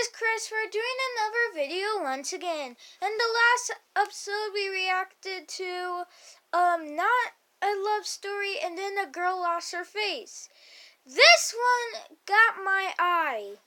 is Chris. We're doing another video once again. In the last episode, we reacted to not a love story, and then a girl lost her face. This one got my eye.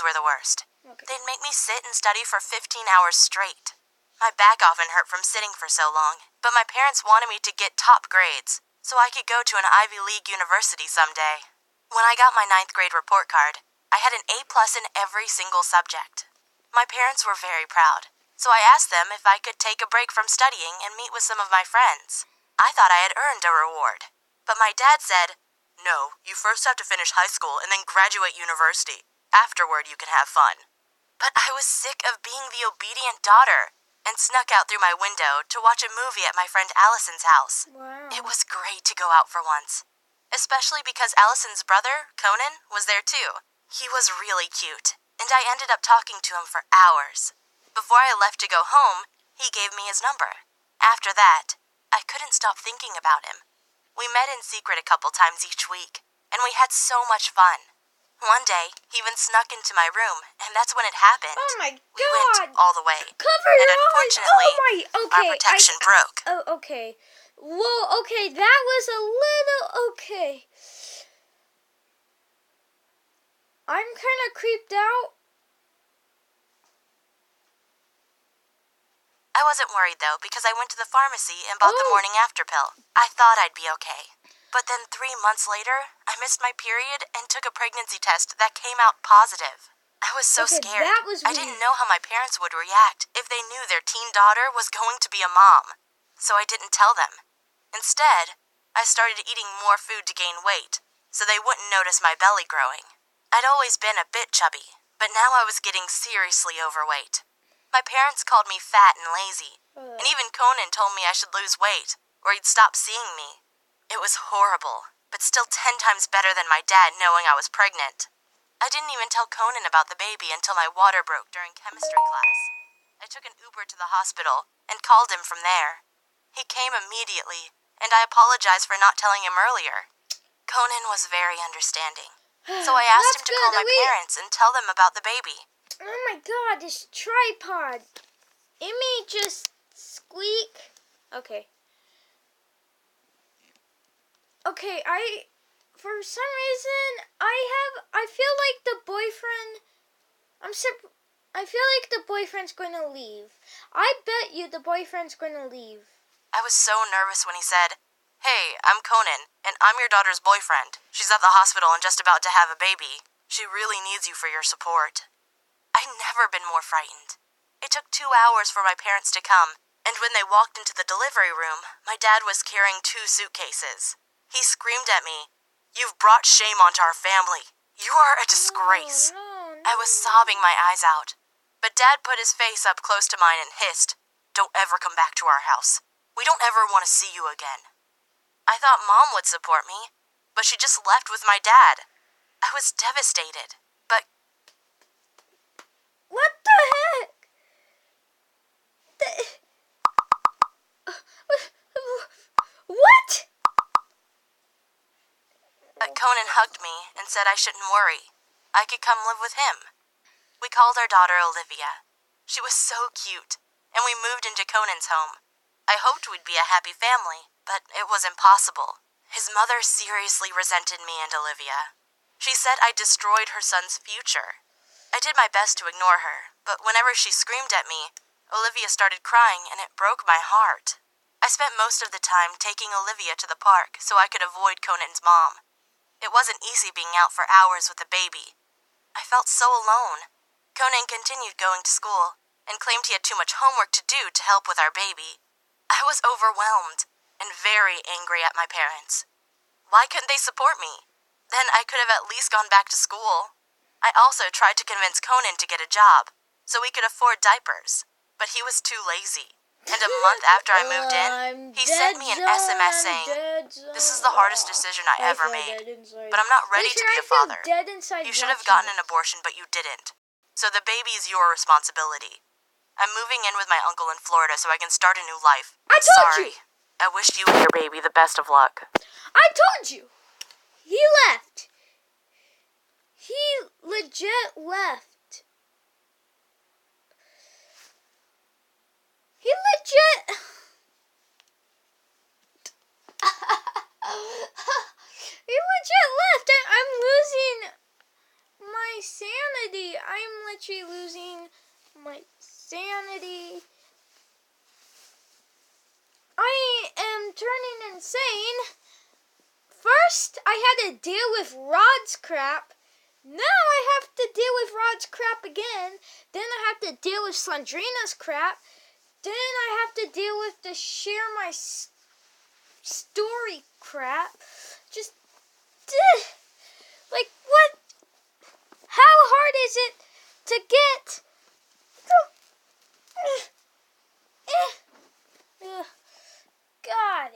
Were the worst. Okay. They'd make me sit and study for 15 hours straight. My back often hurt from sitting for so long, but my parents wanted me to get top grades so I could go to an Ivy League university someday. When I got my 9th grade report card, I had an A+ in every single subject. My parents were very proud, so I asked them if I could take a break from studying and meet with some of my friends. I thought I had earned a reward, but my dad said, "No, you first have to finish high school and then graduate university. Afterward, you can have fun." But I was sick of being the obedient daughter and snuck out through my window to watch a movie at my friend Allison's house. Wow. It was great to go out for once, especially because Allison's brother, Conan, was there too. He was really cute, and I ended up talking to him for hours. Before I left to go home, he gave me his number. After that, I couldn't stop thinking about him. We met in secret a couple times each week, and we had so much fun. One day, he even snuck into my room, and that's when it happened. Oh my We God! went all the way. Cover And your eyes! unfortunately, Oh my! Okay. our protection broke. Oh, okay. Whoa. Okay, that was a little okay. I'm kind of creeped out. I wasn't worried, though, because I went to the pharmacy and bought the Oh. morning after pill. I thought I'd be okay. But then 3 months later, I missed my period and took a pregnancy test that came out positive. I was so Okay, scared. that was I weird. didn't know how my parents would react if they knew their teen daughter was going to be a mom. So I didn't tell them. Instead, I started eating more food to gain weight, so they wouldn't notice my belly growing. I'd always been a bit chubby, but now I was getting seriously overweight. My parents called me fat and lazy, and even Conan told me I should lose weight, or he'd stop seeing me. It was horrible, but still 10 times better than my dad knowing I was pregnant. I didn't even tell Conan about the baby until my water broke during chemistry class. I took an Uber to the hospital and called him from there. He came immediately, and I apologized for not telling him earlier. Conan was very understanding, so I asked him That's to call good. my parents and tell them about the baby. Oh my God, this tripod. It may just squeak. Okay. Okay, for some reason, I feel like the boyfriend, I feel like the boyfriend's going to leave. I bet you the boyfriend's going to leave. I was so nervous when he said, "Hey, I'm Conan, and I'm your daughter's boyfriend. She's at the hospital and just about to have a baby. She really needs you for your support." I'd never been more frightened. It took 2 hours for my parents to come, and when they walked into the delivery room, my dad was carrying 2 suitcases. He screamed at me, "You've brought shame onto our family. You are a disgrace." No. I was sobbing my eyes out, but Dad put his face up close to mine and hissed, "Don't ever come back to our house. We don't ever want to see you again." I thought Mom would support me, but she just left with my dad. I was devastated, but What the heck? What? Conan hugged me and said I shouldn't worry. I could come live with him. We called our daughter Olivia. She was so cute, and we moved into Conan's home. I hoped we'd be a happy family, but it was impossible. His mother seriously resented me and Olivia. She said I destroyed her son's future. I did my best to ignore her, but whenever she screamed at me, Olivia started crying and it broke my heart. I spent most of the time taking Olivia to the park so I could avoid Conan's mom. It wasn't easy being out for hours with a baby. I felt so alone. Conan continued going to school and claimed he had too much homework to do to help with our baby. I was overwhelmed and very angry at my parents. Why couldn't they support me? Then I could have at least gone back to school. I also tried to convince Conan to get a job so we could afford diapers, but he was too lazy. And a month after I moved in, he sent me an SMS saying, "This is the hardest decision I ever made, but I'm not ready to be a father. You should have gotten an abortion, but you didn't. So the baby's your responsibility. I'm moving in with my uncle in Florida so I can start a new life. I told Sorry. you. I wish you and your baby the best of luck." I told you. He left. He legit left. He legit... He legit left. I'm losing my sanity. I'm literally losing my sanity. I am turning insane. First, I had to deal with Rod's crap. Now I have to deal with Rod's crap again. Then I have to deal with Sandrina's crap. Then I have to deal with the share my story crap. Just, like, what? How hard is it to get? God.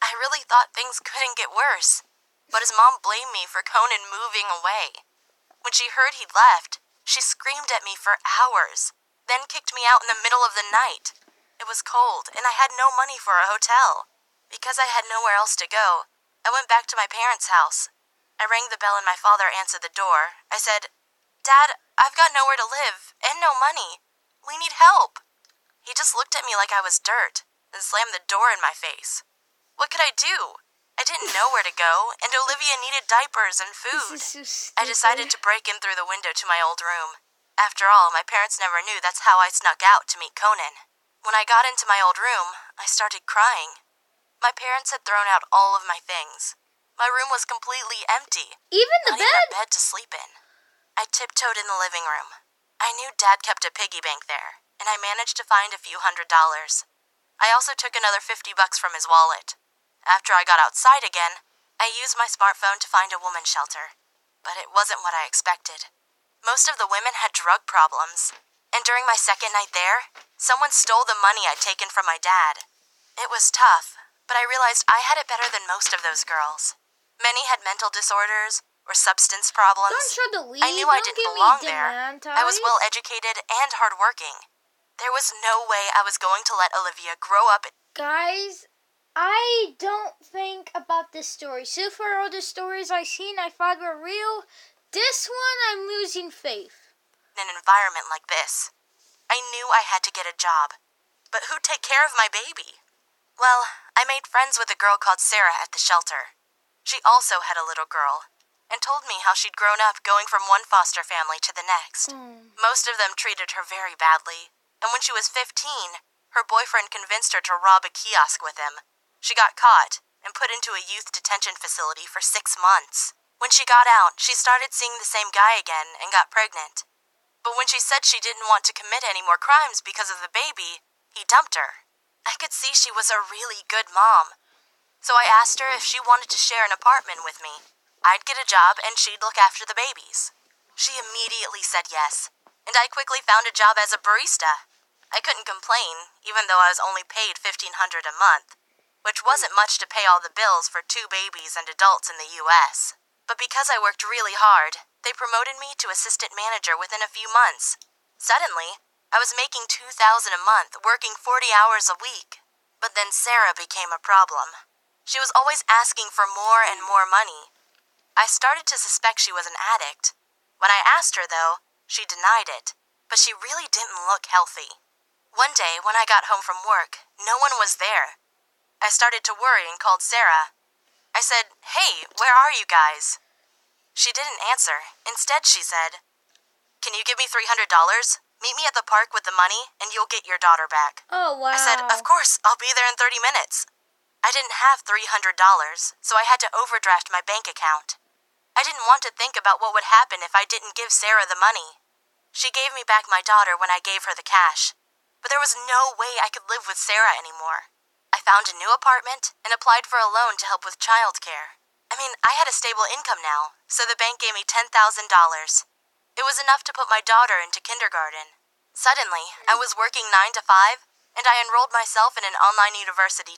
I really thought things couldn't get worse, but his mom blamed me for Conan moving away. When she heard he'd left, she screamed at me for hours, then kicked me out in the middle of the night. It was cold, and I had no money for a hotel. Because I had nowhere else to go, I went back to my parents' house. I rang the bell and my father answered the door. I said, "Dad, I've got nowhere to live, and no money. We need help." He just looked at me like I was dirt, and slammed the door in my face. What could I do? I didn't know where to go, and Olivia needed diapers and food. This is so stupid. I decided to break in through the window to my old room. After all, my parents never knew that's how I snuck out to meet Conan. When I got into my old room, I started crying. My parents had thrown out all of my things. My room was completely empty. Even the Not even a bed? bed to sleep in. I tiptoed in the living room. I knew Dad kept a piggy bank there, and I managed to find a few $100s. I also took another $50 from his wallet. After I got outside again, I used my smartphone to find a woman's shelter. But it wasn't what I expected. Most of the women had drug problems, and during my second night there, someone stole the money I'd taken from my dad. It was tough, but I realized I had it better than most of those girls. Many had mental disorders or substance problems. Don't try to leave. I knew I Don't didn't give belong me there. demand I was ties. well educated and hardworking. There was no way I was going to let Olivia grow up Guys, I don't think about this story. So far, all the stories I've seen I thought were real. This one, I'm losing faith. in an environment like this. I knew I had to get a job. But who'd take care of my baby? Well, I made friends with a girl called Sarah at the shelter. She also had a little girl, and told me how she'd grown up going from one foster family to the next. Most of them treated her very badly, and when she was 15, her boyfriend convinced her to rob a kiosk with him. She got caught and put into a youth detention facility for 6 months. When she got out, she started seeing the same guy again and got pregnant. But when she said she didn't want to commit any more crimes because of the baby, he dumped her. I could see she was a really good mom. So I asked her if she wanted to share an apartment with me. I'd get a job and she'd look after the babies. She immediately said yes, and I quickly found a job as a barista. I couldn't complain, even though I was only paid $1,500 a month, which wasn't much to pay all the bills for 2 babies and adults in the U.S. But because I worked really hard, they promoted me to assistant manager within a few months. Suddenly, I was making $2,000 a month, working 40 hours a week. But then Sarah became a problem. She was always asking for more and more money. I started to suspect she was an addict. When I asked her, though, she denied it, but she really didn't look healthy. One day, when I got home from work, no one was there. I started to worry and called Sarah. I said, "Hey, where are you guys?" She didn't answer. Instead, she said, "Can you give me $300? Meet me at the park with the money, and you'll get your daughter back." Oh, wow. I said, "Of course, I'll be there in 30 minutes. I didn't have $300, so I had to overdraft my bank account. I didn't want to think about what would happen if I didn't give Sarah the money. She gave me back my daughter when I gave her the cash, but there was no way I could live with Sarah anymore. I found a new apartment and applied for a loan to help with childcare. I had a stable income now, so the bank gave me $10,000. It was enough to put my daughter into kindergarten. Suddenly, I was working 9 to 5, and I enrolled myself in an online university